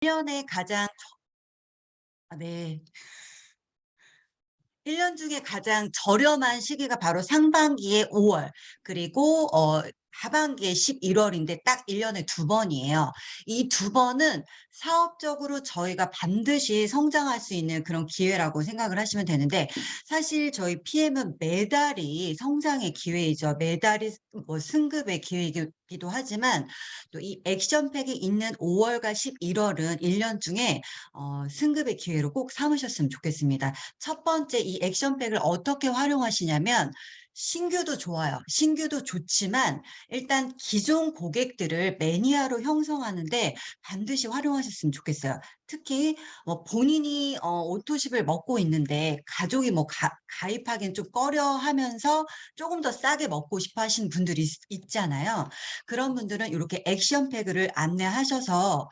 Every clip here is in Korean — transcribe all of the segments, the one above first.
년에 가장 네. 1년 중에 가장 저렴한 시기가 바로 상반기에 5 월, 그리고 하반기에 11 월인데 딱 1 년에 2 번이에요. 이 두 번은 사업적으로 저희가 반드시 성장할 수 있는 그런 기회라고 생각을 하시면 되는데, 사실 저희 PM은 매달이 성장의 기회이죠. 매달이 뭐 승급의 기회이기도 하지만, 또 이 액션팩이 있는 5 월과 11 월은 1년 중에 승급의 기회로 꼭 삼으셨으면 좋겠습니다. 첫 번째, 이 액션팩을 어떻게 활용하시냐면, 신규도 좋아요. 신규도 좋지만 일단 기존 고객들을 매니아로 형성하는데 반드시 활용하셨으면 좋겠어요. 특히 본인이 오토십을 먹고 있는데 가족이 뭐 가입하기는 좀 꺼려하면서 조금 더 싸게 먹고 싶어 하시는 분들이 있잖아요. 그런 분들은 이렇게 액션팩을 안내하셔서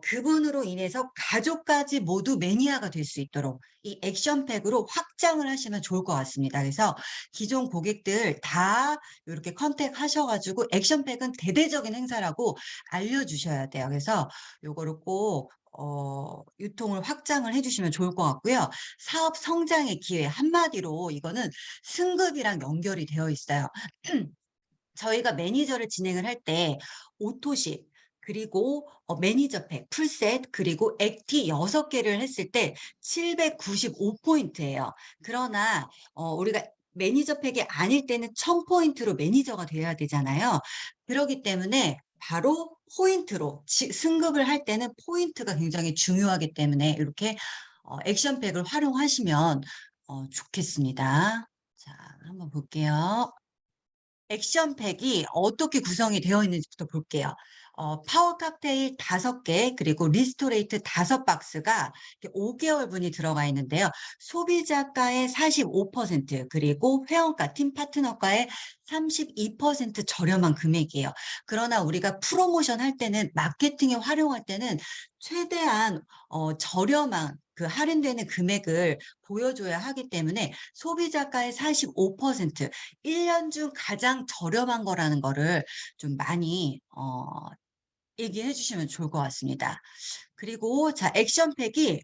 그분으로 인해서 가족까지 모두 매니아가 될 수 있도록 이 액션팩으로 확장을 하시면 좋을 것 같습니다. 그래서 기존 고객들 다 요렇게 컨택하셔 가지고 액션팩은 대대적인 행사라고 알려주셔야 돼요. 그래서 요거를 꼭 유통을 확장을 해 주시면 좋을 것 같고요. 사업 성장의 기회, 한마디로 이거는 승급이랑 연결이 되어 있어요. 저희가 매니저를 진행을 할 때 오토십, 그리고 매니저팩, 풀셋, 그리고 액티 6 개를 했을 때 795 포인트예요. 그러나 우리가 매니저팩이 아닐 때는 1000 포인트로 매니저가 돼야 되잖아요. 그러기 때문에 바로 포인트로 승급을 할 때는 포인트가 굉장히 중요하기 때문에 이렇게 액션팩을 활용하시면 좋겠습니다. 자, 한번 볼게요. 액션팩이 어떻게 구성이 되어 있는지부터 볼게요. 파워 칵테일 5개, 그리고 리스토레이트 5박스가 5개월분이 들어가 있는데요. 소비자가의 45%, 그리고 회원가, 팀 파트너가의 32% 저렴한 금액이에요. 그러나 우리가 프로모션 할 때는, 마케팅에 활용할 때는 최대한 저렴한 그 할인되는 금액을 보여줘야 하기 때문에 소비자가의 45%, 1년 중 가장 저렴한 거라는 거를 좀 많이 얘기해 주시면 좋을 것 같습니다. 그리고 자, 액션팩이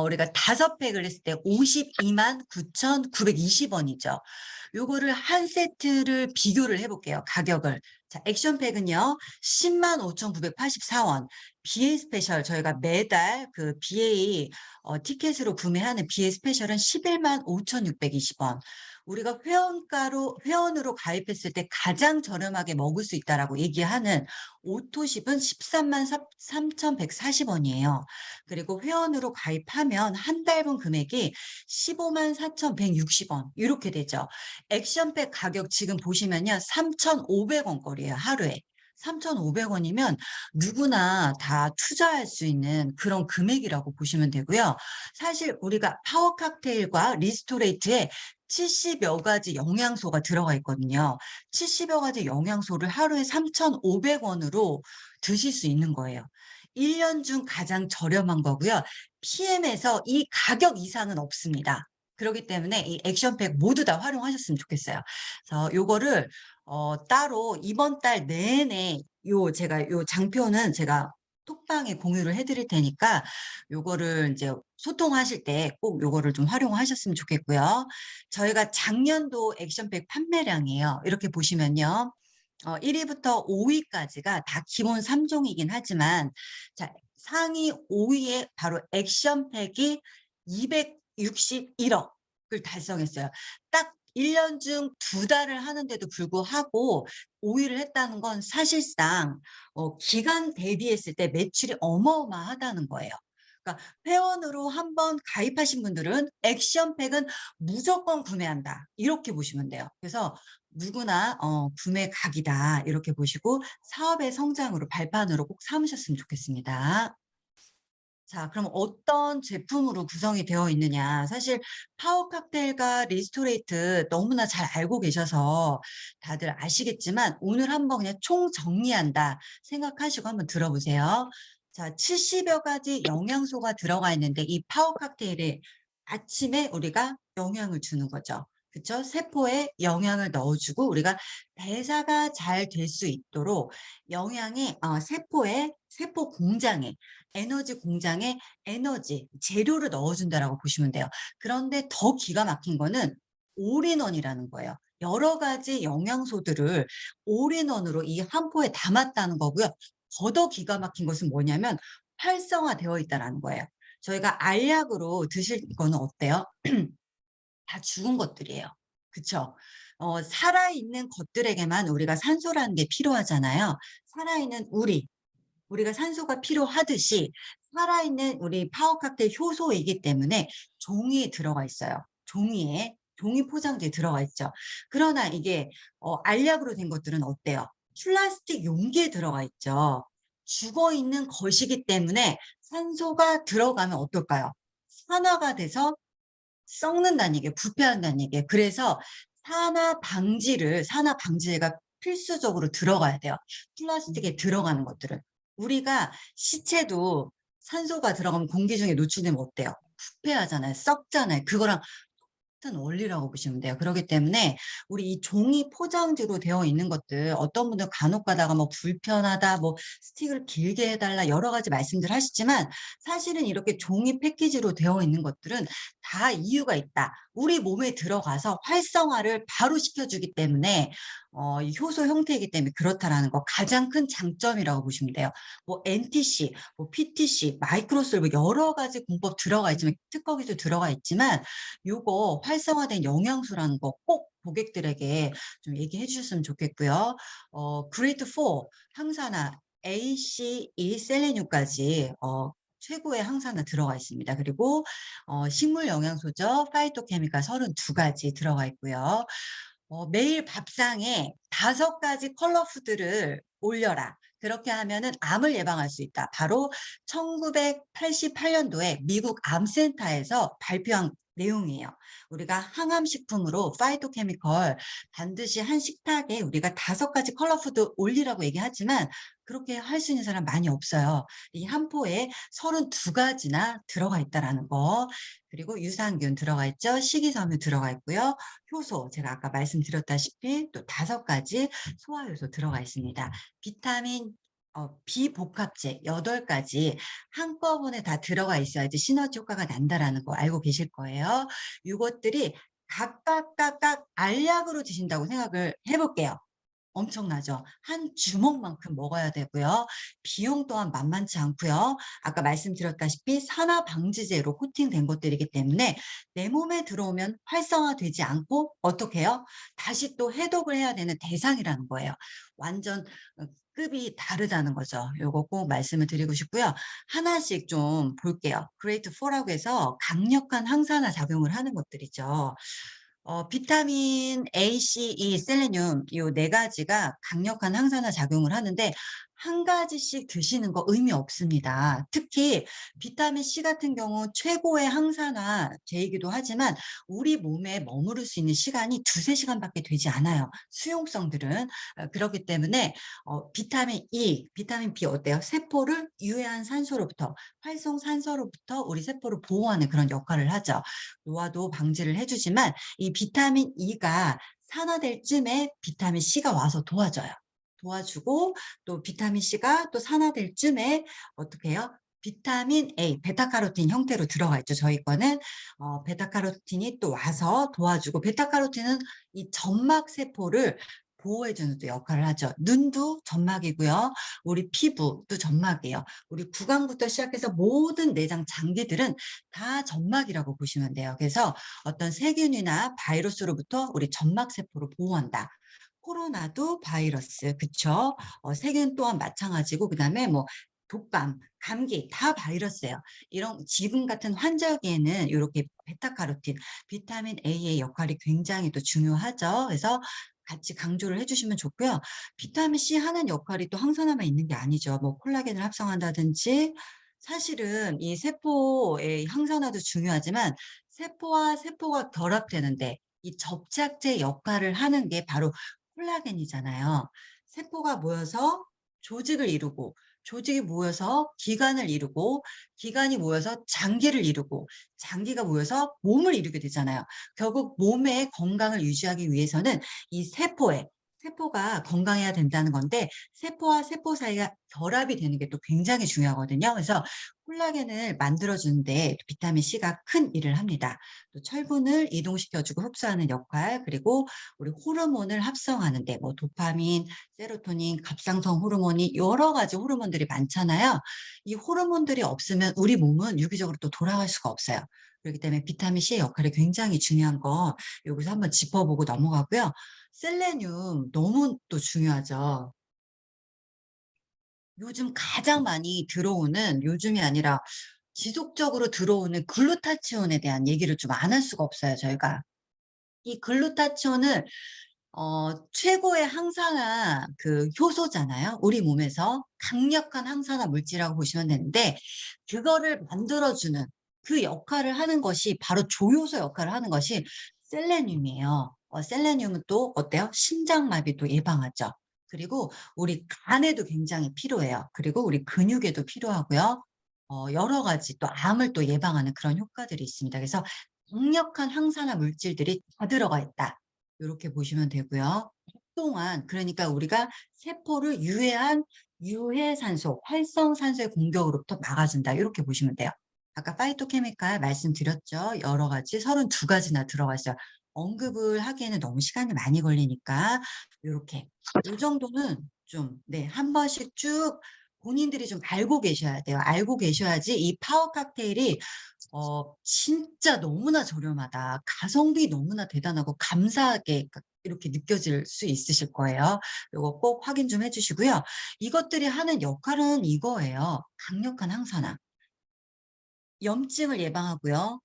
우리가 5 팩을 했을 때 529만 9,920 원이죠. 요거를 한 세트를 비교를 해 볼게요, 가격을. 자, 액션팩은요 105 984 원. BA 스페셜, 저희가 매달 그 BA 티켓으로 구매하는 BA 스페셜은 11만 5,620 원. 우리가 회원으로 가입했을 때 가장 저렴하게 먹을 수 있다라고 얘기하는 오토십은 13만 3,140 원이에요. 그리고 회원으로 가입하면 한 달분 금액이 15만 4,160 원 이렇게 되죠. 액션백 가격 지금 보시면요. 3,500 원거리예요, 하루에. 3,500 원이면 누구나 다 투자할 수 있는 그런 금액이라고 보시면 되고요. 사실 우리가 파워 칵테일과 리스토레이트에 70여 가지 영양소가 들어가 있거든요. 70여 가지 영양소를 하루에 3,500 원으로 드실 수 있는 거예요. 1년 중 가장 저렴한 거고요. PM에서 이 가격 이상은 없습니다. 그렇기 때문에 이 액션팩 모두 다 활용하셨으면 좋겠어요. 그래서 요거를 따로 이번 달 내내 제가 요 장표는 제가 톡방에 공유를 해 드릴 테니까 요거를 인제 소통하실 때 꼭 요거를 좀 활용하셨으면 좋겠고요. 저희가 작년도 액션팩 판매량이에요. 이렇게 보시면요. 1 위부터 5 위까지가 다 기본 3 종이긴 하지만, 자, 상위 5 위에 바로 액션팩이 261 억을 달성했어요. 딱 1년 중 2 달을 하는데도 불구하고 5 위를 했다는 건 사실상 기간 대비했을 때 매출이 어마어마하다는 거예요. 그러니까 회원으로 한번 가입하신 분들은 '액션팩은 무조건 구매한다.' 이렇게 보시면 돼요. 그래서 누구나 구매 각이다 이렇게 보시고 사업의 성장으로 발판으로 꼭 삼으셨으면 좋겠습니다. 자, 그럼 어떤 제품으로 구성이 되어 있느냐. 사실 파워 칵테일과 리스토레이트 너무나 잘 알고 계셔서 다들 아시겠지만, 오늘 한번 그냥 총정리한다 생각하시고 한번 들어보세요. 자, 70여 가지 영양소가 들어가 있는데 이 파워 칵테일에 아침에 우리가 영향을 주는 거죠. 그쵸? 세포에 영양을 넣어주고 우리가 대사가 잘 될 수 있도록 영양이 세포에 세포 공장에 에너지 공장에 에너지 재료를 넣어준다라고 보시면 돼요. 그런데 더 기가 막힌 거는 올인원이라는 거예요. 여러 가지 영양소들을 올인원으로 이 한 포에 담았다는 거고요. 더 기가 막힌 것은 뭐냐면 활성화되어 있다라는 거예요. 저희가 알약으로 드실 거는 어때요? 다 죽은 것들이에요. 그쵸? 살아있는 것들에게만 우리가 산소라는 게 필요하잖아요. 살아있는 우리가 산소가 필요하듯이 살아있는 우리 파워 칵테일 효소이기 때문에 종이에 들어가 있어요. 종이 포장지에 들어가 있죠. 그러나 이게 알약으로 된 것들은 어때요? 플라스틱 용기에 들어가 있죠. 죽어 있는 것이기 때문에 산소가 들어가면 어떨까요? 산화가 돼서 썩는다는 얘기예요. 부패한다는 얘기예요. 그래서 산화 방지제가 필수적으로 들어가야 돼요. 플라스틱에 들어가는 것들은. 우리가 시체도 산소가 들어가면 공기 중에 노출되면 어때요? 부패하잖아요. 썩잖아요. 그거랑 같은 원리라고 보시면 돼요. 그렇기 때문에 우리 이 종이 포장지로 되어 있는 것들 어떤 분들 간혹 가다가 뭐 불편하다, 뭐 스틱을 길게 해달라 여러 가지 말씀들 하시지만 사실은 이렇게 종이 패키지로 되어 있는 것들은 다 이유가 있다. 우리 몸에 들어가서 활성화를 바로 시켜주기 때문에 이 효소 형태이기 때문에 그렇다라는 거 가장 큰 장점이라고 보시면 돼요. 뭐 NTC, 뭐 PTC, 마이크로솔브 여러 가지 공법 들어가 있지만 특허기도 들어가 있지만 요거 활성화된 영양소라는 거 꼭 고객들에게 좀 얘기해 주셨으면 좋겠고요. 그레이드 4 항산화 ACE 셀레늄까지 최고의 항산화 들어가 있습니다. 그리고 식물 영양소죠. 파이토케미칼 32가지 들어가 있고요. 매일 밥상에 5가지 컬러 푸드를 올려라. 그렇게 하면은 암을 예방할 수 있다. 바로 1988년도에 미국 암센터에서 발표한 내용이에요. 우리가 항암식품으로 파이토케미컬 반드시 한 식탁에 우리가 5가지 컬러 푸드 올리라고 얘기하지만 그렇게 할 수 있는 사람 많이 없어요. 이 한 포에 32가지나 들어가 있다라는 거. 그리고 유산균 들어가 있죠. 식이섬유 들어가 있고요. 효소 제가 아까 말씀드렸다시피 또 5가지 소화 요소 들어가 있습니다. 비타민 비복합제 8가지 한꺼번에 다 들어가 있어야지 시너지 효과가 난다라는 거 알고 계실 거예요. 요것들이 각각 알약으로 드신다고 생각을 해 볼게요. 엄청나죠. 한 주먹만큼 먹어야 되고요. 비용 또한 만만치 않고요. 아까 말씀드렸다시피 산화 방지제로 코팅된 것들이기 때문에 내 몸에 들어오면 활성화되지 않고 어떻게 해요? 다시 또 해독을 해야 되는 대상이라는 거예요. 완전 급이 다르다는 거죠. 요거 꼭 말씀을 드리고 싶고요. 하나씩 좀 볼게요. 그레이트 4라고 해서 강력한 항산화 작용을 하는 것들이죠. 비타민 A, C, E, 셀레늄 요 4가지가 강력한 항산화 작용을 하는데 한 가지씩 드시는 거 의미 없습니다. 특히 비타민 C 같은 경우 최고의 항산화제이기도 하지만 우리 몸에 머무를 수 있는 시간이 2~3시간밖에 되지 않아요. 수용성들은. 그렇기 때문에 비타민 E, 비타민 B 어때요? 세포를 유해한 산소로부터 활성산소로부터 우리 세포를 보호하는 그런 역할을 하죠. 노화도 방지를 해 주지만 이 비타민 E가 산화될 쯤에 비타민 C가 와서 도와줘요. 도와주고 또 비타민 C가 또 산화될 쯤에 어떻게 해요? 비타민 A, 베타카로틴 형태로 들어가 있죠. 저희 거는 베타카로틴이 또 와서 도와주고 베타카로틴은 이 점막 세포를 보호해 주는 또 역할을 하죠. 눈도 점막이고요. 우리 피부도 점막이에요. 우리 구강부터 시작해서 모든 내장 장기들은 다 점막이라고 보시면 돼요. 그래서 어떤 세균이나 바이러스로부터 우리 점막 세포를 보호한다. 코로나도 바이러스, 그쵸? 세균 또한 마찬가지고, 그 다음에 뭐, 독감, 감기, 다 바이러스예요. 이런 지금 같은 환절기에는 이렇게 베타카로틴, 비타민 A의 역할이 굉장히 또 중요하죠. 그래서 같이 강조를 해주시면 좋고요. 비타민 C 하는 역할이 또 항산화만 있는 게 아니죠. 뭐 콜라겐을 합성한다든지 사실은 이 세포의 항산화도 중요하지만 세포와 세포가 결합되는데 이 접착제 역할을 하는 게 바로 콜라겐이잖아요. 세포가 모여서 조직을 이루고 조직이 모여서 기관을 이루고 기관이 모여서 장기를 이루고 장기가 모여서 몸을 이루게 되잖아요. 결국 몸의 건강을 유지하기 위해서는 이 세포가 건강해야 된다는 건데 세포와 세포 사이가 결합이 되는 게 또 굉장히 중요하거든요. 그래서 콜라겐을 만들어 주는데 비타민 C가 큰 일을 합니다. 또 철분을 이동시켜 주고 흡수하는 역할, 그리고 우리 호르몬을 합성하는 데 뭐 도파민, 세로토닌, 갑상선 호르몬이 여러 가지 호르몬들이 많잖아요. 이 호르몬들이 없으면 우리 몸은 유기적으로 또 돌아갈 수가 없어요. 그렇기 때문에 비타민 C의 역할이 굉장히 중요한 거 여기서 한번 짚어보고 넘어가고요. 셀레늄 너무 또 중요하죠. 요즘 가장 많이 들어오는, 요즘이 아니라 지속적으로 들어오는 글루타치온에 대한 얘기를 좀 안 할 수가 없어요, 저희가. 이 글루타치온은 최고의 항산화 그 효소잖아요. 우리 몸에서 강력한 항산화 물질이라고 보시면 되는데 그거를 만들어 주는 그 역할을 하는 것이 바로 조효소 역할을 하는 것이 셀레늄이에요. 셀레늄은 또 어때요? 심장마비도 예방하죠. 그리고 우리 간에도 굉장히 필요해요. 그리고 우리 근육에도 필요하고요. 여러 가지 또 암을 또 예방하는 그런 효과들이 있습니다. 그래서 강력한 항산화 물질들이 다 들어가 있다. 요렇게 보시면 되고요. 또한 그러니까 우리가 세포를 유해산소, 활성산소의 공격으로부터 막아준다. 요렇게 보시면 돼요. 아까 파이토케미칼 말씀드렸죠. 여러 가지 32 가지나 들어가 있어요. 언급을 하기에는 너무 시간이 많이 걸리니까 요렇게 요 정도는 좀 네 한 번씩 쭉 본인들이 좀 알고 계셔야 돼요. 알고 계셔야지 이 파워 칵테일이 진짜 너무나 저렴하다. 가성비 너무나 대단하고 감사하게 이렇게 느껴질 수 있으실 거예요. 요거 꼭 확인 좀 해 주시고요. 이것들이 하는 역할은 이거예요. 강력한 항산화. 염증을 예방하고요.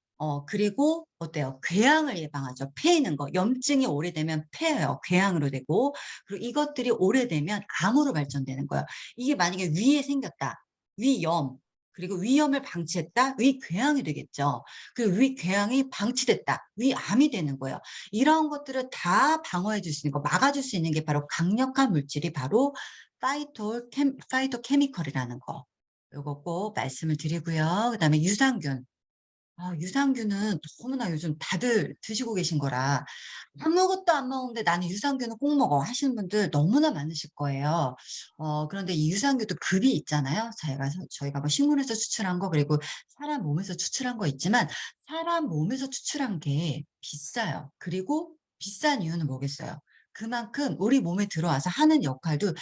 그리고 어때요? 궤양을 예방하죠. 패이는 거. 염증이 오래되면 패여요. 궤양으로 되고. 그리고 이것들이 오래되면 암으로 발전되는 거예요. 이게 만약에 위에 생겼다. 위염. 그리고 위염을 방치했다. 위궤양이 되겠죠. 그 위궤양이 방치됐다. 위암이 되는 거예요. 이런 것들을 다 방어해 줄 수 있는 거, 막아줄 수 있는 게 바로 강력한 물질이 바로 파이토케미컬이라는 거. 요거 꼭 말씀을 드리고요. 그다음에 유산균. 유산균은 너무나 요즘 다들 드시고 계신 거라 "아무것도 안 먹는데 나는 유산균은 꼭 먹어." 하시는 분들 너무나 많으실 거예요. 그런데 이 유산균도 급이 있잖아요. 저희가 뭐 식물에서 추출한 거, 그리고 사람 몸에서 추출한 거 있지만 사람 몸에서 추출한 게 비싸요. 그리고 비싼 이유는 뭐겠어요? 그만큼 우리 몸에 들어와서 하는 역할도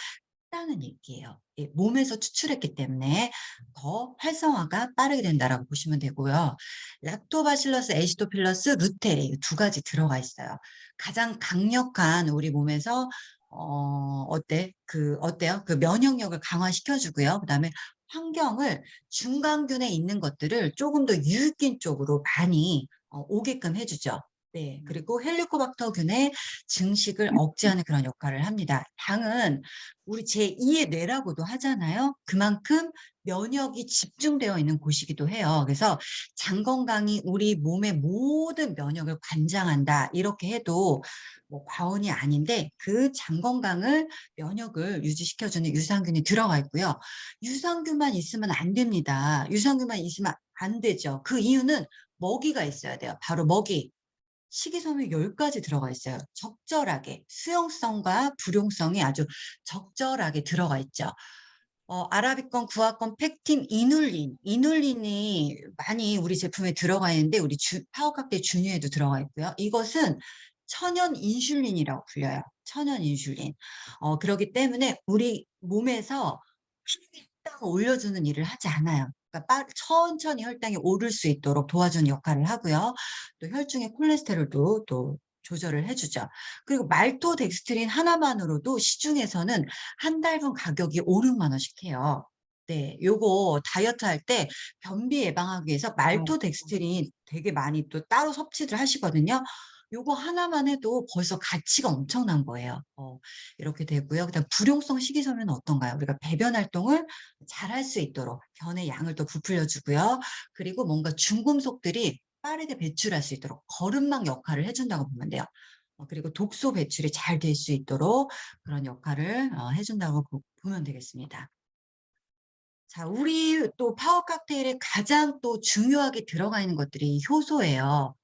다는 얘기예요. 예, 몸에서 추출했기 때문에 더 활성화가 빠르게 된다라고 보시면 되고요. 락토바실러스 애시도필러스 루테리 두 가지 들어가 있어요. 가장 강력한 우리 몸에서 어때요? 그 면역력을 강화시켜 주고요. 그다음에 환경을 중간균에 있는 것들을 조금 더 유익균 쪽으로 많이 오게끔 해 주죠. 네. 그리고 헬리코박터균의 증식을 억제하는 그런 역할을 합니다. 당은 우리 제2의 뇌라고도 하잖아요. 그만큼 면역이 집중되어 있는 곳이기도 해요. 그래서 장 건강이 우리 몸의 모든 면역을 관장한다. 이렇게 해도 뭐 과언이 아닌데 그 장 건강을 면역을 유지시켜주는 유산균이 들어가 있고요. 유산균만 있으면 안 됩니다. 유산균만 있으면 안 되죠. 그 이유는 먹이가 있어야 돼요. 바로 먹이. 식이섬유 10 가지 들어가 있어요. 적절하게 수용성과 불용성이 아주 적절하게 들어가 있죠. 아라비건, 구아건, 펙틴, 이눌린이 많이 우리 제품에 들어가 있는데 우리 파워칵테일 준위에도 들어가 있고요. 이것은 천연 인슐린이라고 불려요. 천연 인슐린. 그러기 때문에 우리 몸에서 혈당을 딱 올려주는 일을 하지 않아요. 그러니까 천천히 혈당이 오를 수 있도록 도와주는 역할을 하고요. 또 혈중의 콜레스테롤도 또 조절을 해 주죠. 그리고 말토덱스트린 하나만으로도 시중에서는 한 달분 가격이 5-6만 원씩 해요. 네. 요거 다이어트 할 때 변비 예방하기 위해서 말토덱스트린 되게 많이 또 따로 섭취를 하시거든요. 요거 하나만 해도 벌써 가치가 엄청난 거예요. 이렇게 되고요. 그다음 불용성 식이섬유는 어떤가요? 우리가 배변 활동을 잘할 수 있도록 변의 양을 또 부풀려 주고요. 그리고 뭔가 중금속들이 빠르게 배출할 수 있도록 거름막 역할을 해 준다고 보면 돼요. 그리고 독소 배출이 잘 될 수 있도록 그런 역할을 해 준다고 보면 되겠습니다. 자, 우리 또 파워 칵테일에 가장 또 중요하게 들어가 있는 것들이 효소예요.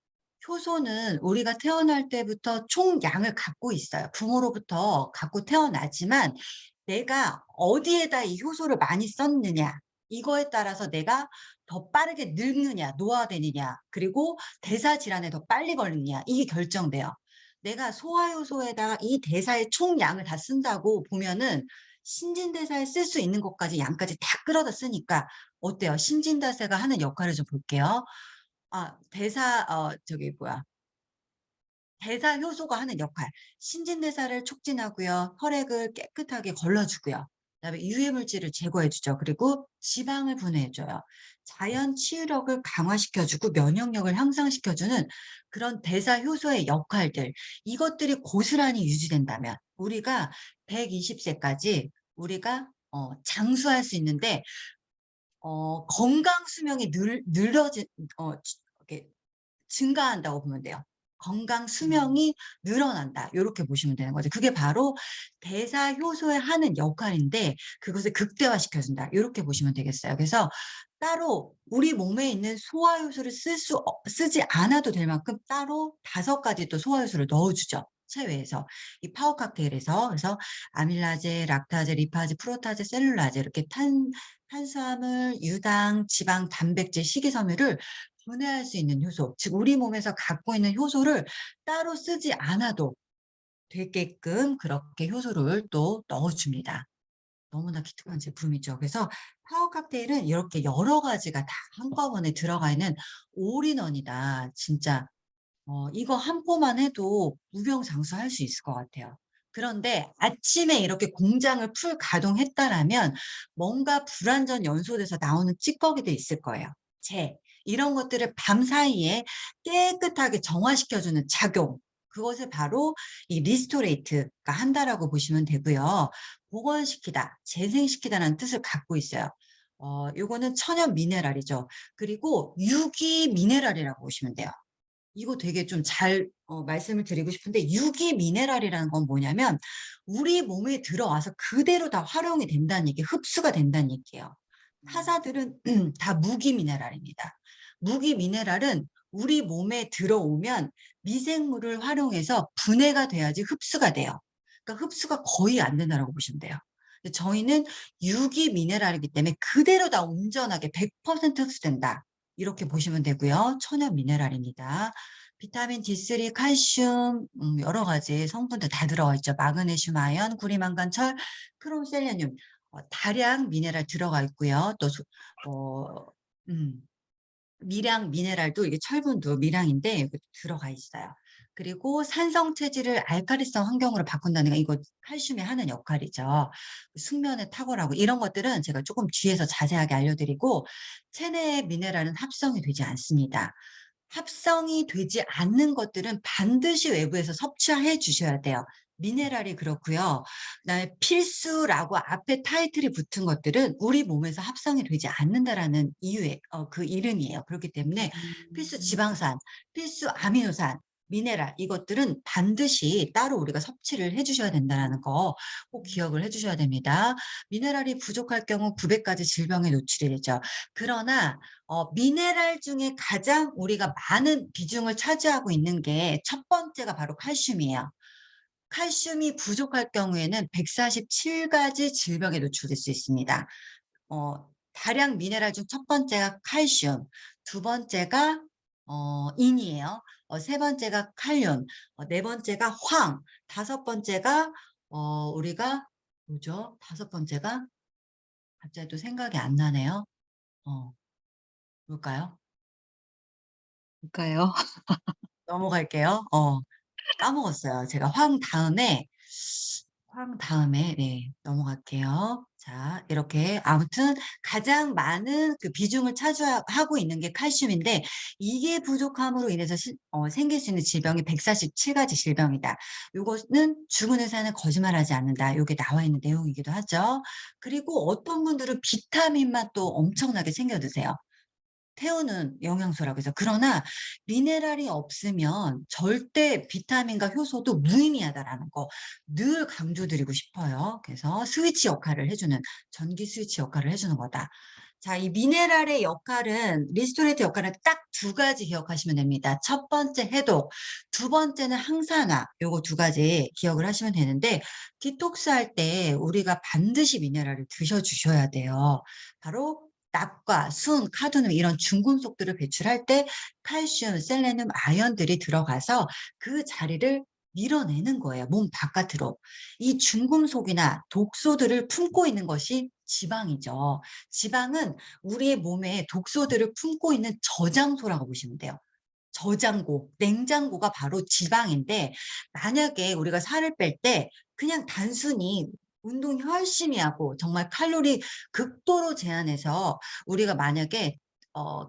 효소는 우리가 태어날 때부터 총량을 갖고 있어요. 부모로부터 갖고 태어나지만 내가 어디에다 이 효소를 많이 썼느냐, 이거에 따라서 내가 더 빠르게 늙느냐, 노화되느냐, 그리고 대사 질환에 더 빨리 걸리느냐, 이게 결정돼요. 내가 소화효소에다가 이 대사의 총량을 다 쓴다고 보면은 신진대사에 쓸 수 있는 것까지 양까지 다 끌어다 쓰니까 어때요? 신진대사가 하는 역할을 좀 볼게요. 저기 뭐야. 대사 효소가 하는 역할. 신진대사를 촉진하고요. 혈액을 깨끗하게 걸러주고요. 그다음에 유해물질을 제거해 주죠. 그리고 지방을 분해해 줘요. 자연 치유력을 강화시켜 주고 면역력을 향상시켜 주는 그런 대사 효소의 역할들. 이것들이 고스란히 유지된다면 우리가 120 세까지 우리가 장수할 수 있는데 건강 수명이 늘 늘어진 이렇게 증가한다고 보면 돼요. 건강 수명이 늘어난다. 요렇게 보시면 되는 거죠. 그게 바로 대사 효소에 하는 역할인데 그것을 극대화시켜 준다. 요렇게 보시면 되겠어요. 그래서 따로 우리 몸에 있는 소화 효소를 쓰지 않아도 될 만큼 따로 5가지 또 소화 효소를 넣어 주죠, 체외에서. 이 파워 칵테일에서. 그래서 아밀라제, 락타제, 리파제, 프로타제, 셀룰라제 이렇게 탄수화물, 유당, 지방, 단백질, 식이섬유를 분해할 수 있는 효소, 즉 우리 몸에서 갖고 있는 효소를 따로 쓰지 않아도 되게끔 그렇게 효소를 또 넣어 줍니다. 너무나 기특한 제품이죠. 그래서 파워 칵테일은 이렇게 여러 가지가 다 한꺼번에 들어가 있는 올인원이다. 진짜 이거 한 포만 해도 무병장수할 수 있을 것 같아요. 그런데 아침에 이렇게 공장을 풀 가동했다라면 뭔가 불완전 연소돼서 나오는 찌꺼기도 있을 거예요. 이런 것들을 밤사이에 깨끗하게 정화시켜 주는 작용. 그것을 바로 이 리스토레이트가 한다라고 보시면 되고요. 복원시키다, 재생시키다라는 뜻을 갖고 있어요. 요거는 천연 미네랄이죠. 그리고 유기 미네랄이라고 보시면 돼요. 이거 되게 좀 잘 말씀을 드리고 싶은데 유기 미네랄이라는 건 뭐냐면 우리 몸에 들어와서 그대로 다 활용이 된다는 얘기, 흡수가 된다는 얘기예요. 타사들은 다 무기 미네랄입니다. 무기 미네랄은 우리 몸에 들어오면 미생물을 활용해서 분해가 돼야지 흡수가 돼요. 그러니까 흡수가 거의 안 된다라고 보시면 돼요. 근데 저희는 유기 미네랄이기 때문에 그대로 다 온전하게 100% 흡수된다. 이렇게 보시면 되고요. 천연 미네랄입니다. 비타민 D3, 칼슘, 여러 가지 성분들 다 들어가 있죠. 마그네슘, 아연, 구리망간, 철, 크롬, 셀레늄, 다량 미네랄 들어가 있고요. 또 음, 미량 미네랄도 이게 철분도 미량인데 여기 들어가 있어요. 그리고 산성 체질을 알카리성 환경으로 바꾼다는 거 이거 칼슘이 하는 역할이죠. 숙면에 탁월하고 이런 것들은 제가 조금 뒤에서 자세하게 알려드리고 체내 미네랄은 합성이 되지 않습니다. 합성이 되지 않는 것들은 반드시 외부에서 섭취해 주셔야 돼요. 미네랄이 그렇고요. 그다음에 필수라고 앞에 타이틀이 붙은 것들은 우리 몸에서 합성이 되지 않는다라는 이유의 그 이름이에요. 그렇기 때문에 필수 지방산, 필수 아미노산, 미네랄 이것들은 반드시 따로 우리가 섭취를 해 주셔야 된다는 거 꼭 기억을 해 주셔야 됩니다. 미네랄이 부족할 경우 900가지 질병에 노출이 되죠. 그러나 미네랄 중에 가장 우리가 많은 비중을 차지하고 있는 게 첫 번째가 바로 칼슘이에요. 칼슘이 부족할 경우에는 147가지 질병에 노출될 수 있습니다. 다량 미네랄 중 첫 번째가 칼슘, 두 번째가 인이에요. 세 번째가 칼륨, 네 번째가 황, 다섯 번째가 우리가 뭐죠? 다섯 번째가 갑자기 또 생각이 안 나네요. 어, 뭘까요? 뭘까요? 넘어갈게요. 까먹었어요. 제가 황 다음에 네 넘어갈게요. 자 이렇게 아무튼 가장 많은 그 비중을 차지하고 있는 게 칼슘인데 이게 부족함으로 인해서 생길 수 있는 질병이 147가지 질병이다. 요거는 죽은 의사는 거짓말하지 않는다. 요게 나와 있는 내용이기도 하죠. 그리고 어떤 분들은 비타민만 또 엄청나게 챙겨 드세요. 태우는 영양소라고 해서. 그러나 미네랄이 없으면 절대 비타민과 효소도 무의미하다라는 거 늘 강조드리고 싶어요. 그래서 스위치 역할을 해주는, 전기 스위치 역할을 해주는 거다. 자, 이 미네랄의 역할은, 리스토레이트 역할은 딱 두 가지 기억하시면 됩니다. 첫 번째 해독, 두 번째는 항산화. 요거 두 가지 기억을 하시면 되는데, 디톡스 할 때 우리가 반드시 미네랄을 드셔주셔야 돼요. 바로 납과 순, 카드뮴 이런 중금속들을 배출할 때 칼슘, 셀레늄, 아연들이 들어가서 그 자리를 밀어내는 거예요. 몸 바깥으로. 이 중금속이나 독소들을 품고 있는 것이 지방이죠. 지방은 우리의 몸에 독소들을 품고 있는 저장소라고 보시면 돼요. 저장고, 냉장고가 바로 지방인데, 만약에 우리가 살을 뺄 때 그냥 단순히 운동 열심히 하고 정말 칼로리 극도로 제한해서 우리가 만약에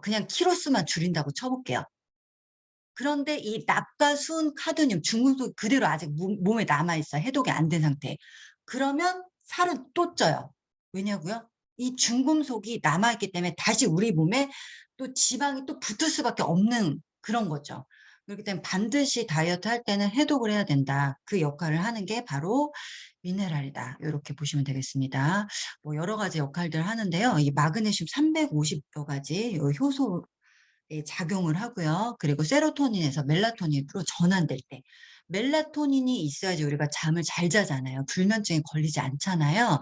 그냥 키로수만 줄인다고 쳐볼게요. 그런데 이 납과 순, 카드뮴, 중금속이 그대로 아직 몸에 남아있어. 해독이 안 된 상태. 그러면 살은 또 쪄요. 왜냐고요? 이 중금속이 남아있기 때문에 다시 우리 몸에 또 지방이 또 붙을 수밖에 없는 그런 거죠. 그렇기 때문에 반드시 다이어트 할 때는 해독을 해야 된다. 그 역할을 하는 게 바로 미네랄이다. 이렇게 보시면 되겠습니다. 뭐 여러 가지 역할들 하는데요. 이 마그네슘 350여 가지 요 효소 작용을 하고요. 그리고 세로토닌에서 멜라토닌으로 전환될 때 멜라토닌이 있어야지 우리가 잠을 잘 자잖아요. 불면증에 걸리지 않잖아요.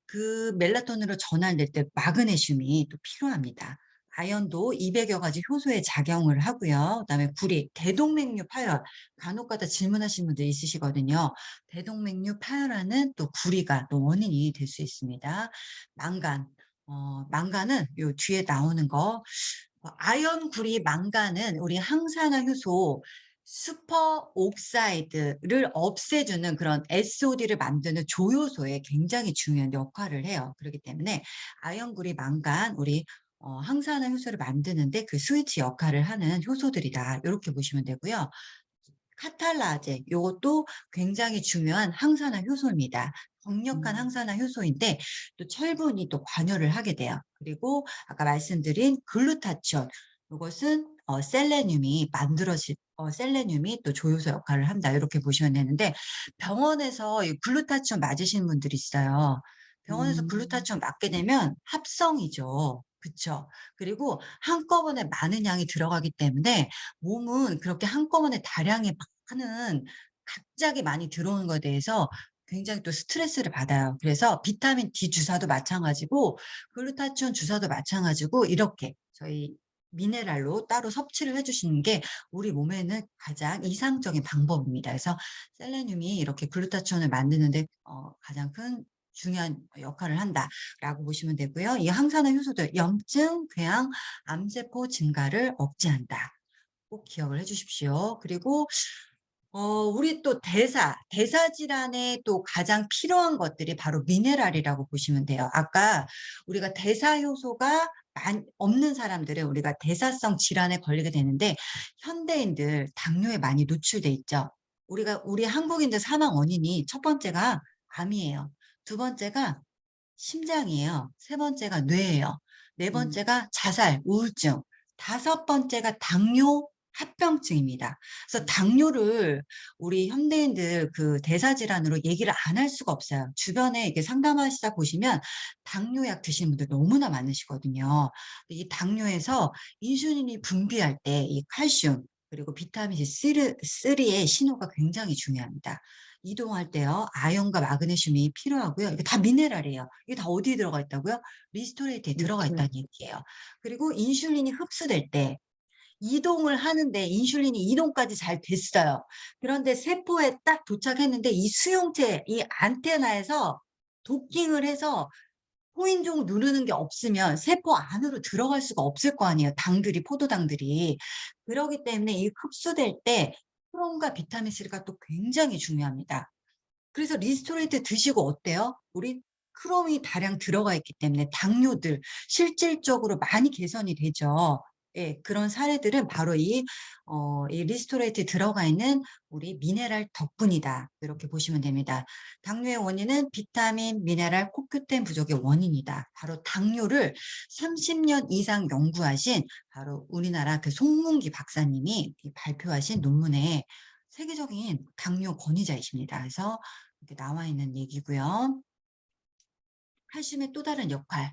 그 멜라토닌으로 전환될 때 마그네슘이 또 필요합니다. 아연도 200여 가지 효소에 작용을 하고요. 그다음에 구리, 대동맥류 파열. 간혹가다 질문하시는 분들 있으시거든요. 대동맥류 파열하는 또 구리가 또 원인이 될 수 있습니다. 망간. 망간은 요 뒤에 나오는 거 아연, 구리, 망간은 우리 항산화 효소 슈퍼 옥사이드를 없애주는 그런 SOD를 만드는 조효소에 굉장히 중요한 역할을 해요. 그렇기 때문에 아연, 구리, 망간 우리 항산화 효소를 만드는데 그 스위치 역할을 하는 효소들이다. 이렇게 보시면 되고요. 카탈라제 요것도 굉장히 중요한 항산화 효소입니다. 강력한 항산화 효소인데 또 철분이 또 관여를 하게 돼요. 그리고 아까 말씀드린 글루타치온 요것은 셀레늄이 만들어질 셀레늄이 또 조효소 역할을 한다. 이렇게 보시면 되는데 병원에서 이 글루타치온 맞으시는 분들이 있어요. 병원에서 음. 글루타치온 맞게 되면 합성이죠. 그쵸? 그리고 한꺼번에 많은 양이 들어가기 때문에 몸은 그렇게 한꺼번에 다량의 많은 갑자기 많이 들어오는 거에 대해서 굉장히 또 스트레스를 받아요. 그래서 비타민 D 주사도 마찬가지고 글루타치온 주사도 마찬가지고 이렇게 저희 미네랄로 따로 섭취를 해 주시는 게 우리 몸에는 가장 이상적인 방법입니다. 그래서 셀레늄이 이렇게 글루타치온을 만드는 데 가장 큰 중요한 역할을 한다라고 보시면 되고요. 이 항산화 효소들 염증, 궤양, 암세포 증가를 억제한다. 꼭 기억을 해 주십시오. 그리고 우리 또 대사 질환에 또 가장 필요한 것들이 바로 미네랄이라고 보시면 돼요. 아까 우리가 대사 효소가 없는 사람들은 우리가 대사성 질환에 걸리게 되는데 현대인들 당뇨에 많이 노출돼 있죠. 우리 한국인들 사망 원인이 첫 번째가 암이에요. 두 번째가 심장이에요. 세 번째가 뇌예요. 네 음. 번째가 자살, 우울증. 다섯 번째가 당뇨, 합병증입니다. 그래서 음. 당뇨를 우리 현대인들 그 대사질환으로 얘기를 안 할 수가 없어요. 주변에 이렇게 상담하시다 보시면 당뇨약 드시는 분들 너무나 많으시거든요. 이 당뇨에서 인슐린이 분비할 때 이 칼슘 그리고 비타민 C3의 신호가 굉장히 중요합니다. 이동할 때요. 아연과 마그네슘이 필요하고요. 이게 다 미네랄이에요. 이게 다 어디에 들어가 있다고요? 리스토레이트에 들어가 그렇죠. 있다는 얘기예요. 그리고 인슐린이 흡수될 때 이동을 하는데 인슐린이 이동까지 잘 됐어요. 그런데 세포에 딱 도착했는데 이 수용체, 이 안테나에서 도킹을 해서 포인종 누르는 게 없으면 세포 안으로 들어갈 수가 없을 거 아니에요. 당들이, 포도당들이. 그러기 때문에 이 흡수될 때 크롬과 비타민 C가 또 굉장히 중요합니다. 그래서 리스토레이트 드시고 어때요? 우리 크롬이 다량 들어가 있기 때문에 당뇨들 실질적으로 많이 개선이 되죠. 예, 그런 사례들은 바로 이 리스토레이트에 들어가 있는 우리 미네랄 덕분이다. 이렇게 보시면 됩니다. 당뇨의 원인은 비타민, 미네랄, 코큐텐 부족의 원인이다. 바로 당뇨를 30년 이상 연구하신 바로 우리나라 그 송문기 박사님이 이 발표하신 논문에 세계적인 당뇨 권위자이십니다. 그래서 이렇게 나와 있는 얘기고요. 칼슘의 또 다른 역할.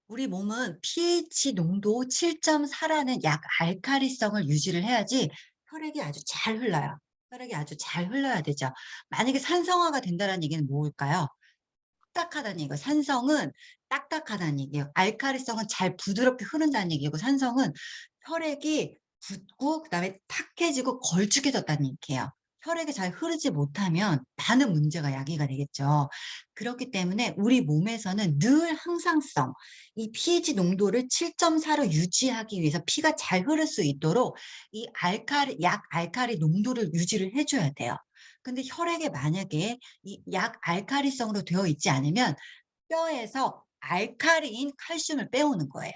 우리 몸은 pH 농도 7.4라는 약 알칼리성을 유지를 해야지 혈액이 아주 잘 흘러요. 혈액이 아주 잘 흘러야 되죠. 만약에 산성화가 된다는 얘기는 뭘까요? 딱딱하다는 얘기고, 산성은 딱딱하다는 얘기예요. 알칼리성은 잘 부드럽게 흐른다는 얘기고, 산성은 혈액이 붓고 그다음에 탁해지고 걸쭉해졌다는 얘기예요. 혈액이 잘 흐르지 못하면 많은 문제가 야기가 되겠죠. 그렇기 때문에 우리 몸에서는 늘 항상성, 이 pH 농도를 7.4로 유지하기 위해서 피가 잘 흐를 수 있도록 이 약 알칼리 농도를 유지를 해 줘야 돼요. 근데 혈액에 만약에 이 약 알칼리성으로 되어 있지 않으면 뼈에서 알칼리인 칼슘을 빼오는 거예요.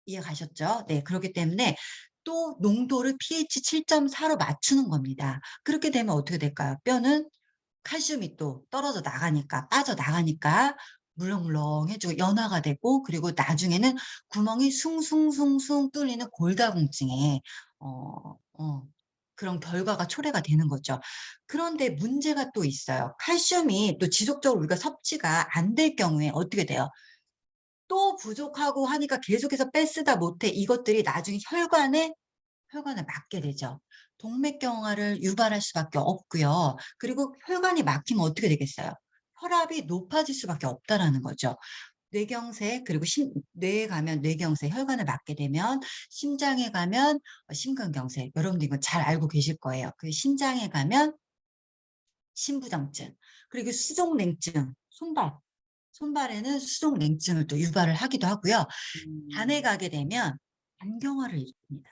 이해 가셨죠? 네. 그렇기 때문에 또 농도를 pH 7.4로 맞추는 겁니다. 그렇게 되면 어떻게 될까요? 뼈는 칼슘이 또 떨어져 나가니까, 빠져나가니까 물렁물렁해지고 연화가 되고, 그리고 나중에는 구멍이 숭숭숭숭 뚫리는 골다공증에 어 어 그런 결과가 초래가 되는 거죠. 그런데 문제가 또 있어요. 칼슘이 또 지속적으로 우리가 섭취가 안 될 경우에 어떻게 돼요? 또 부족하고 하니까 계속해서 빼쓰다 못해 이것들이 나중에 혈관에 맞게 되죠. 동맥경화를 유발할 수밖에 없고요. 그리고 혈관이 막히면 어떻게 되겠어요? 혈압이 높아질 수밖에 없다라는 거죠. 뇌경색, 그리고 뇌에 가면 뇌경색, 혈관을 막게 되면 심장에 가면 심근경색. 여러분들 이거 잘 알고 계실 거예요. 그 심장에 가면 심부정증, 그리고 수족냉증, 손발에는 수족냉증을 또 유발을 하기도 하고요. 간에 음. 가게 되면 간경화를 일으킵니다.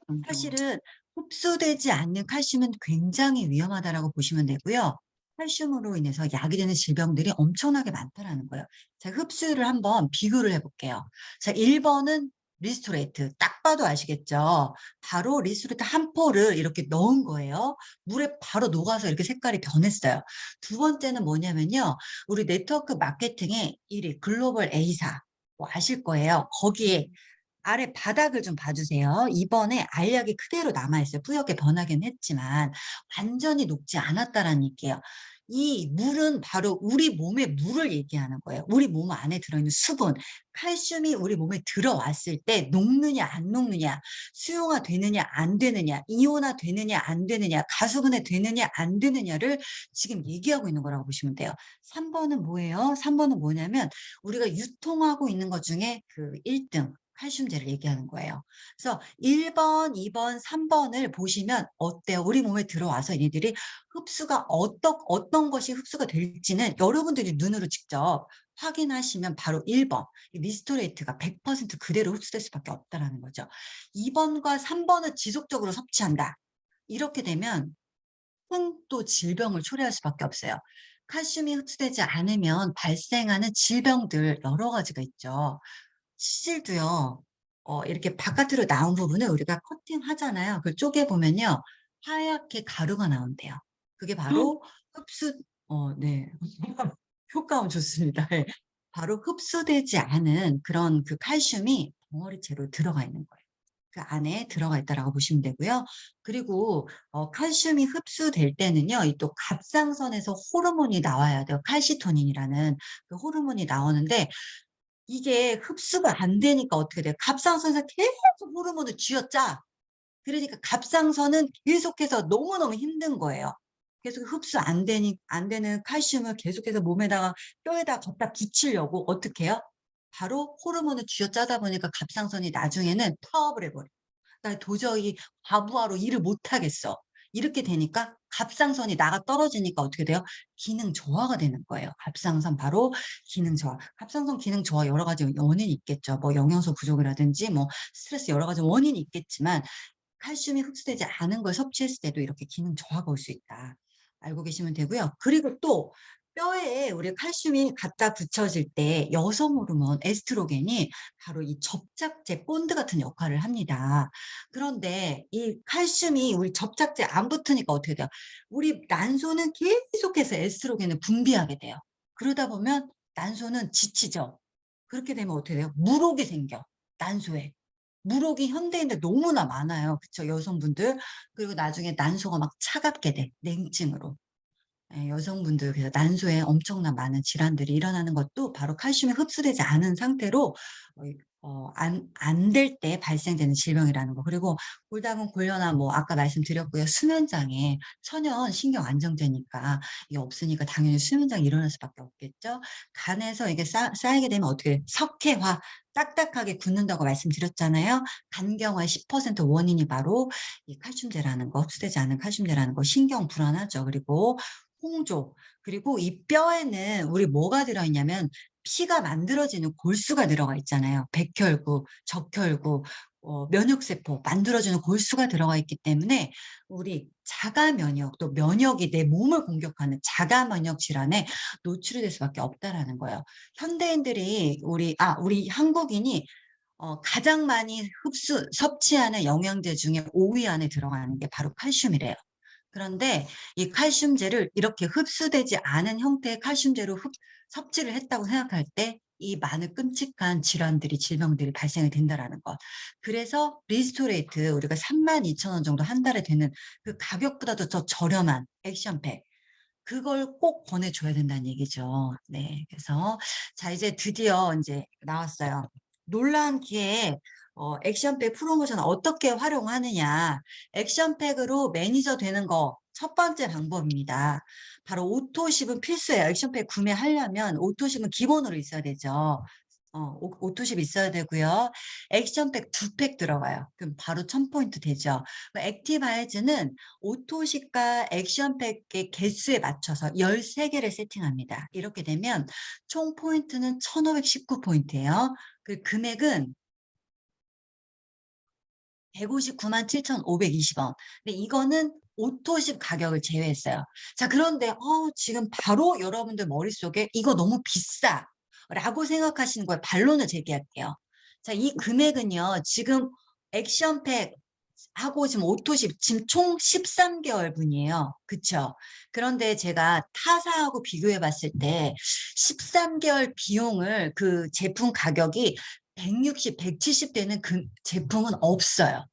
안경화. 사실은 흡수되지 않는 칼슘은 굉장히 위험하다라고 보시면 되고요. 칼슘으로 인해서 야기되는 질병들이 엄청나게 많다라는 거예요. 자, 흡수율을 한번 비교를 해 볼게요. 자, 1 번은 리스토레이트. 딱 봐도 아시겠죠? 바로 리스토레이트 한 포를 이렇게 넣은 거예요. 물에 바로 녹아서 이렇게 색깔이 변했어요. 두 번째는 뭐냐면요. 우리 네트워크 마케팅의 1 위 글로벌 A사. 뭐 아실 거예요. 거기에 아래 바닥을 좀 봐 주세요. 이번에 알약이 그대로 남아 있어요. 뿌옇게 변하긴 했지만 완전히 녹지 않았다라는 얘기예요. 이 물은 바로 우리 몸의 물을 얘기하는 거예요. 우리 몸 안에 들어있는 수분, 칼슘이 우리 몸에 들어왔을 때 녹느냐 안 녹느냐, 수용화 되느냐 안 되느냐, 이온화 되느냐 안 되느냐, 가수분해 되느냐 안 되느냐를 지금 얘기하고 있는 거라고 보시면 돼요. 3 번은 뭐예요? 3 번은 뭐냐면 우리가 유통하고 있는 것 중에 그 1 등 칼슘제를 얘기하는 거예요. 그래서 1 번, 2 번, 3 번을 보시면 어때요? 우리 몸에 들어와서 얘네들이 흡수가 어떤 것이 흡수가 될지는 여러분들이 눈으로 직접 확인하시면 바로 1 번, 이 리스토레이트가 100% 그대로 흡수될 수밖에 없다라는 거죠. 2 번과 3 번을 지속적으로 섭취한다. 이렇게 되면 큰 또 질병을 초래할 수밖에 없어요. 칼슘이 흡수되지 않으면 발생하는 질병들 여러 가지가 있죠. 치질도요. 이렇게 바깥으로 나온 부분을 우리가 커팅하잖아요. 그걸 쪼개 보면요. 하얗게 가루가 나온대요. 그게 바로 흡수 네. 효과음 좋습니다. 예. 바로 흡수되지 않은 그런 그 칼슘이 덩어리째로 들어가 있는 거예요. 그 안에 들어가 있다라고 보시면 되고요. 그리고 칼슘이 흡수될 때는요. 이 또 갑상선에서 호르몬이 나와야 돼요. 칼시토닌이라는 그 호르몬이 나오는데 이게 흡수가 안 되니까 어떻게 돼요? 갑상선에서 계속 호르몬을 쥐어짜. 그러니까 갑상선은 계속해서 너무너무 힘든 거예요. 계속 흡수 안 되는 칼슘을 계속해서 몸에다가 뼈에다 갖다 붙이려고 어떻게 해요? 바로 호르몬을 쥐어짜다 보니까 갑상선이 나중에는 파업을 해 버려요. 나 도저히 과부하로 일을 못 하겠어. 이렇게 되니까 갑상선이 나가 떨어지니까 어떻게 돼요? 기능 저하가 되는 거예요. 갑상선 바로 기능 저하. 갑상선 기능 저하 여러 가지 원인이 있겠죠. 뭐 영양소 부족이라든지 뭐 스트레스 여러 가지 원인이 있겠지만 칼슘이 흡수되지 않은 걸 섭취했을 때도 이렇게 기능 저하가 올 수 있다. 알고 계시면 되고요. 그리고 또 뼈에 우리 칼슘이 갖다 붙여질 때 여성 호르몬 에스트로겐이 바로 이 접착제 본드 같은 역할을 합니다. 그런데 이 칼슘이 우리 접착제 안 붙으니까 어떻게 돼요? 우리 난소는 계속해서 에스트로겐을 분비하게 돼요. 그러다 보면 난소는 지치죠. 그렇게 되면 어떻게 돼요? 물혹이 생겨, 난소에. 물혹이 현대인들 너무나 많아요. 그쵸, 여성분들. 그리고 나중에 난소가 막 차갑게 돼, 냉증으로. 예, 여성분들 그래서 난소에 엄청난 많은 질환들이 일어나는 것도 바로 칼슘이 흡수되지 않은 상태로 안 될 때 발생되는 질병이라는 거. 그리고 골다공 골련암 뭐 아까 말씀드렸고요. 수면장애, 천연 신경 안정제니까 이게 없으니까 당연히 수면장애 일어날 수밖에 없겠죠. 간에서 이게 쌓이게 되면 어떻게 돼요? 석회화, 딱딱하게 굳는다고 말씀드렸잖아요. 간경화의 10% 원인이 바로 이 칼슘제라는 거, 흡수되지 않은 칼슘제라는 거. 신경 불안하죠. 그리고 홍조, 그리고 이 뼈에는 우리 뭐가 들어있냐면 피가 만들어지는 골수가 들어가 있잖아요. 백혈구, 적혈구, 면역세포 만들어주는 골수가 들어가 있기 때문에 우리 자가 면역, 또 면역이 내 몸을 공격하는 자가 면역 질환에 노출이 될 수밖에 없다라는 거예요. 현대인들이 우리 한국인이 가장 많이 섭취하는 영양제 중에 5위 안에 들어가는 게 바로 칼슘이래요. 그런데 이 칼슘제를 이렇게 흡수되지 않은 형태의 칼슘제로 섭취를 했다고 생각할 때 이 많은 끔찍한 질환들이 질병들이 발생이 된다라는 것. 그래서 리스토레이트 우리가 32,000원 정도 한 달에 되는 그 가격보다도 더 저렴한 액션팩 그걸 꼭 권해 줘야 된다는 얘기죠. 네. 그래서 자 이제 드디어 인제 나왔어요. 놀라운 기회에 액션팩 프로모션 어떻게 활용하느냐. 액션팩으로 매니저 되는 거 첫 번째 방법입니다. 바로 오토십은 필수예요. 액션팩 구매하려면 오토십은 기본으로 있어야 되죠. 오토십 있어야 되고요. 액션팩 2팩 들어가요. 그럼 바로 1000포인트 되죠. 액티바이즈는 오토십과 액션팩의 개수에 맞춰서 13개를 세팅합니다. 이렇게 되면 총 포인트는 1519포인트예요. 그 금액은 159만 7,520원. 근데 이거는 오토십 가격을 제외했어요. 자, 그런데 지금 바로 여러분들 머릿속에 '이거 너무 비싸.'라고 생각하시는 거에 반론을 제기할게요. 자, 이 금액은요. 지금 액션팩 하고 지금 오토십 지금 총 13개월 분이에요. 그쵸? 그런데 제가 타사하고 비교해 봤을 때 13개월 비용을 그 제품 가격이 160, 170 되는 그 제품은 없어요.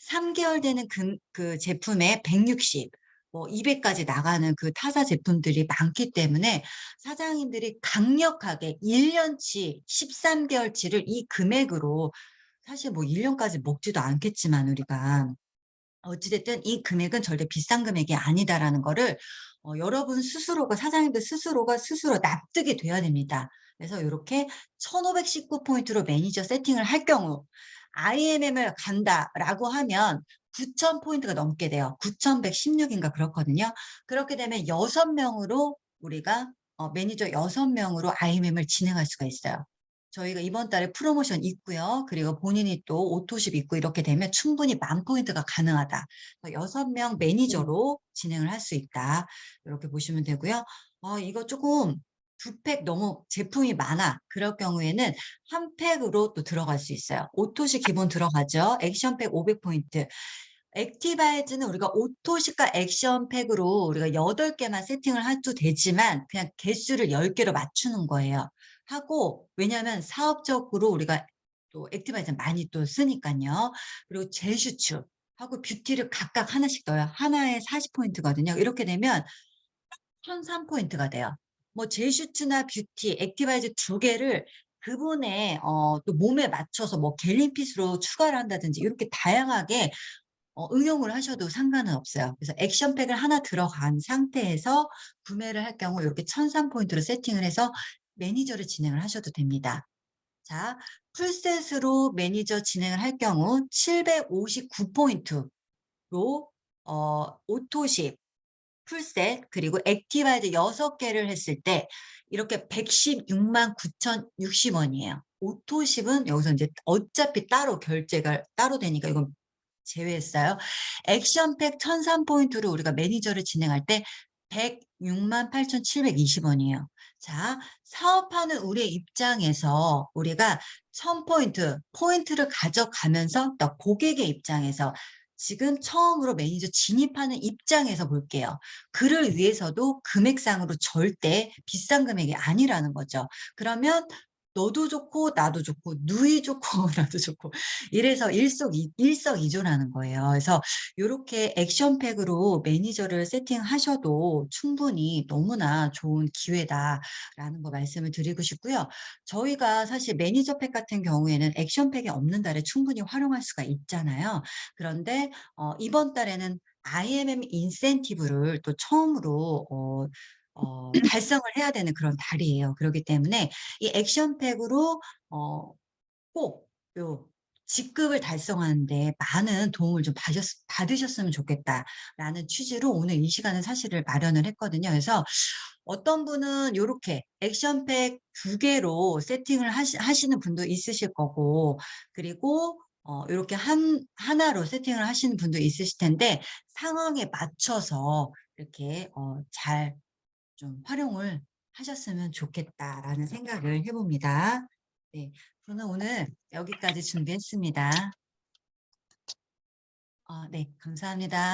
3개월 되는 그 제품에 160, 뭐 200까지 나가는 그 타사 제품들이 많기 때문에 사장님들이 강력하게 1 년치 13개월치를 이 금액으로 사실 뭐 1 년까지 먹지도 않겠지만 우리가 어찌 됐든 이 금액은 절대 비싼 금액이 아니다라는 거를 여러분 스스로가 사장님들 스스로가 스스로 납득이 돼야 됩니다. 그래서 요렇게 1,519 포인트로 매니저 세팅을 할 경우 IMM을 간다라고 하면 9,000 포인트가 넘게 돼요. 9,116 인가 그렇거든요. 그렇게 되면 6 명으로 우리가 매니저 6 명으로 IMM을 진행할 수가 있어요. 저희가 이번 달에 프로모션 있고요. 그리고 본인이 또 오토십 있고 이렇게 되면 충분히 10,000포인트가 가능하다. 6명 매니저로 진행을 할 수 있다. 이렇게 보시면 되고요. 이거 조금 2팩 너무 제품이 많아. 그럴 경우에는 1 팩으로 또 들어갈 수 있어요. 오토십 기본 들어가죠. 액션팩 500포인트. 액티바이즈는 우리가 오토십과 액션팩으로 우리가 8개만 세팅을 해도 되지만 그냥 개수를 10개로 맞추는 거예요. 하고 왜냐하면 사업적으로 우리가 또 액티바이즈는 많이 또 쓰니깐요. 그리고 젤슈츠하고 뷰티를 각각 하나씩 넣어요. 하나에 40포인트거든요. 이렇게 되면 1,003포인트가 돼요. 뭐 젤슈츠나 뷰티, 액티바이즈 2개를 그분의 또 몸에 맞춰서 뭐 갤린핏으로 추가를 한다든지 이렇게 다양하게 응용을 하셔도 상관은 없어요. 그래서 액션팩을 하나 들어간 상태에서 구매를 할 경우 이렇게 1,003포인트로 세팅을 해서 매니저를 진행을 하셔도 됩니다. 자, 풀셋으로 매니저 진행을 할 경우 759포인트로 오토십, 풀셋 그리고 액티바이즈 6개를 했을 때 이렇게 116만 9,060 원이에요. 오토십은 여기서 인제 어차피 따로 결제가 따로 되니까 이건 제외했어요. 액션팩 1,003 포인트로 우리가 매니저를 진행할 때 106만 8,720원이에요. 자, 사업하는 우리의 입장에서 우리가 1000포인트, 포인트를 가져가면서 또 고객의 입장에서 지금 처음으로 매니저 진입하는 입장에서 볼게요. 그를 위해서도 금액상으로 절대 비싼 금액이 아니라는 거죠. 그러면 너도 좋고 나도 좋고 누이 좋고 나도 좋고 이래서 일석이조라는 거예요. 그래서 요렇게 액션팩으로 매니저를 세팅하셔도 충분히 너무나 좋은 기회다라는 거 말씀을 드리고 싶고요. 저희가 사실 매니저팩 같은 경우에는 액션팩이 없는 달에 충분히 활용할 수가 있잖아요. 그런데 이번 달에는 IMM 인센티브를 또 처음으로 달성을 해야 되는 그런 달이에요. 그렇기 때문에 이 액션팩으로 어 꼭 요 직급을 달성하는 데 많은 도움을 좀 받으셨으면 좋겠다라는 취지로 오늘 이 시간을 사실을 마련을 했거든요. 그래서 어떤 분은 요렇게 액션팩 2개로 세팅을 하시는 분도 있으실 거고, 그리고 요렇게 하나로 세팅을 하시는 분도 있으실 텐데 상황에 맞춰서 이렇게 잘 좀 활용을 하셨으면 좋겠다라는 생각을 해 봅니다. 네. 저는 오늘 여기까지 준비했습니다. 네. 감사합니다.